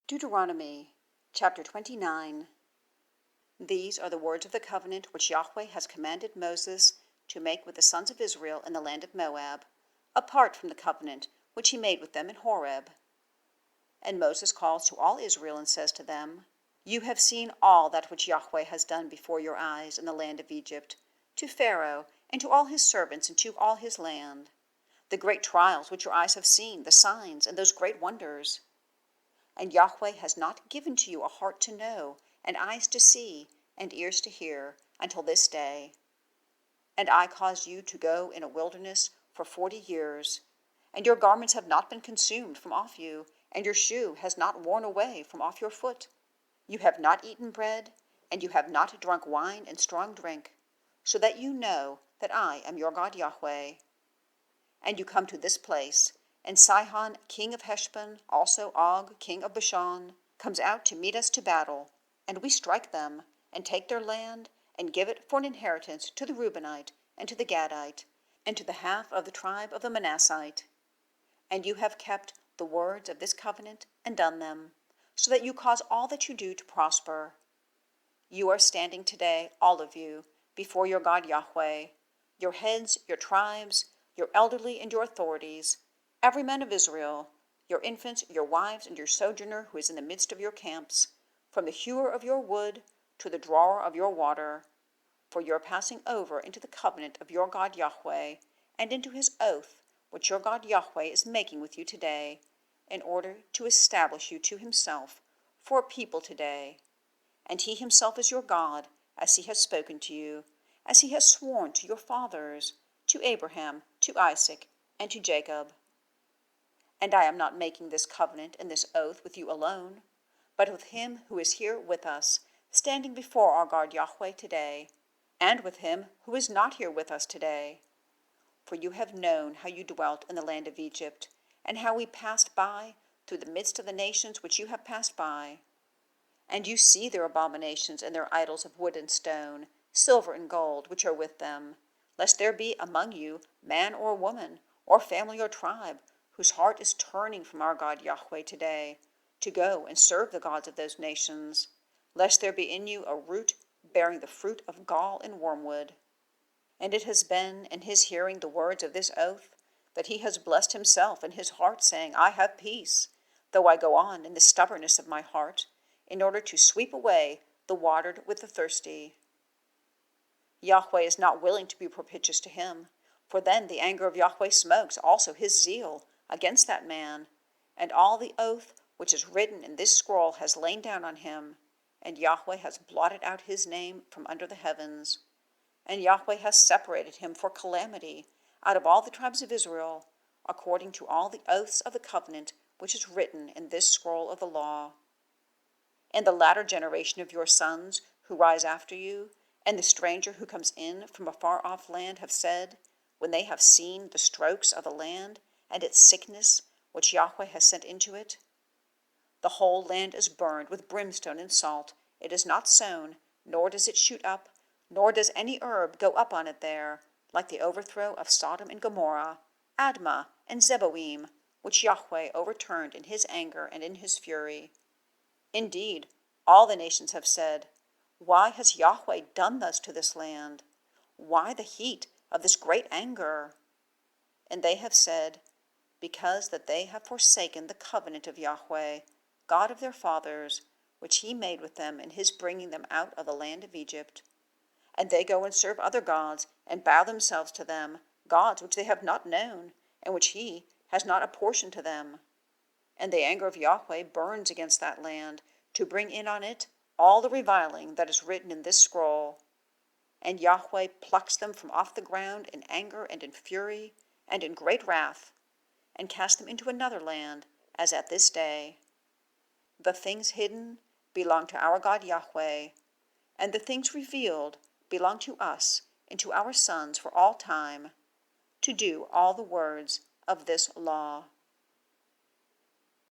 Deuteronomy chapter 29. These are the words of the covenant which Yahweh has commanded Moses to make with the sons of Israel in the land of Moab, apart from the covenant which he made with them in Horeb. And Moses calls to all Israel and says to them, You have seen all that which Yahweh has done before your eyes in the land of Egypt, to Pharaoh, and to all his servants, and to all his land. The great trials which your eyes have seen, the signs, and those great wonders. And Yahweh has not given to you a heart to know, and eyes to see, and ears to hear, until this day. And I caused you to go in a wilderness for 40 years, and your garments have not been consumed from off you, and your shoe has not worn away from off your foot. You have not eaten bread, and you have not drunk wine and strong drink, so that you know that I am your God Yahweh. And you come to this place, and Sihon, king of Heshbon, also Og, king of Bashan, comes out to meet us to battle, and we strike them, and take their land, and give it for an inheritance to the Reubenite, and to the Gadite, and to the half of the tribe of the Manassite. And you have kept the words of this covenant, and done them, so that you cause all that you do to prosper. You are standing today, all of you, before your God Yahweh, your heads, your tribes, your elderly, and your authorities, every man of Israel, your infants, your wives, and your sojourner who is in the midst of your camps, from the hewer of your wood to the drawer of your water, for you are passing over into the covenant of your God Yahweh, and into his oath, which your God Yahweh is making with you today, in order to establish you to himself for a people today. And he himself is your God, as he has spoken to you, as he has sworn to your fathers, to Abraham, to Isaac, and to Jacob. And I am not making this covenant and this oath with you alone, but with him who is here with us, standing before our God Yahweh today, and with him who is not here with us today. For you have known how you dwelt in the land of Egypt, and how we passed by through the midst of the nations which you have passed by. And you see their abominations and their idols of wood and stone, silver and gold, which are with them, lest there be among you man or woman, or family or tribe, whose heart is turning from our God Yahweh today, to go and serve the gods of those nations, lest there be in you a root bearing the fruit of gall and wormwood. And it has been in his hearing the words of this oath, that he has blessed himself in his heart, saying, I have peace, though I go on in the stubbornness of my heart, in order to sweep away the watered with the thirsty. Yahweh is not willing to be propitious to him, for then the anger of Yahweh smokes also his zeal against that man, and all the oath which is written in this scroll has lain down on him, and Yahweh has blotted out his name from under the heavens. And Yahweh has separated him for calamity out of all the tribes of Israel, according to all the oaths of the covenant which is written in this scroll of the law. And the latter generation of your sons who rise after you, and the stranger who comes in from a far-off land have said, when they have seen the strokes of the land and its sickness which Yahweh has sent into it, the whole land is burned with brimstone and salt. It is not sown, nor does it shoot up, nor does any herb go up on it there, like the overthrow of Sodom and Gomorrah, Admah and Zeboim, which Yahweh overturned in his anger and in his fury. Indeed, all the nations have said, Why has Yahweh done thus to this land? Why the heat of this great anger? And they have said, Because that they have forsaken the covenant of Yahweh, God of their fathers, which he made with them in his bringing them out of the land of Egypt. And they go and serve other gods, and bow themselves to them, gods which they have not known, and which he has not apportioned to them. And the anger of Yahweh burns against that land, to bring in on it all the reviling that is written in this scroll. And Yahweh plucks them from off the ground in anger and in fury, and in great wrath, and casts them into another land, as at this day. The things hidden belong to our God Yahweh, and the things revealed belong to us and to our sons for all time, to do all the words of this law.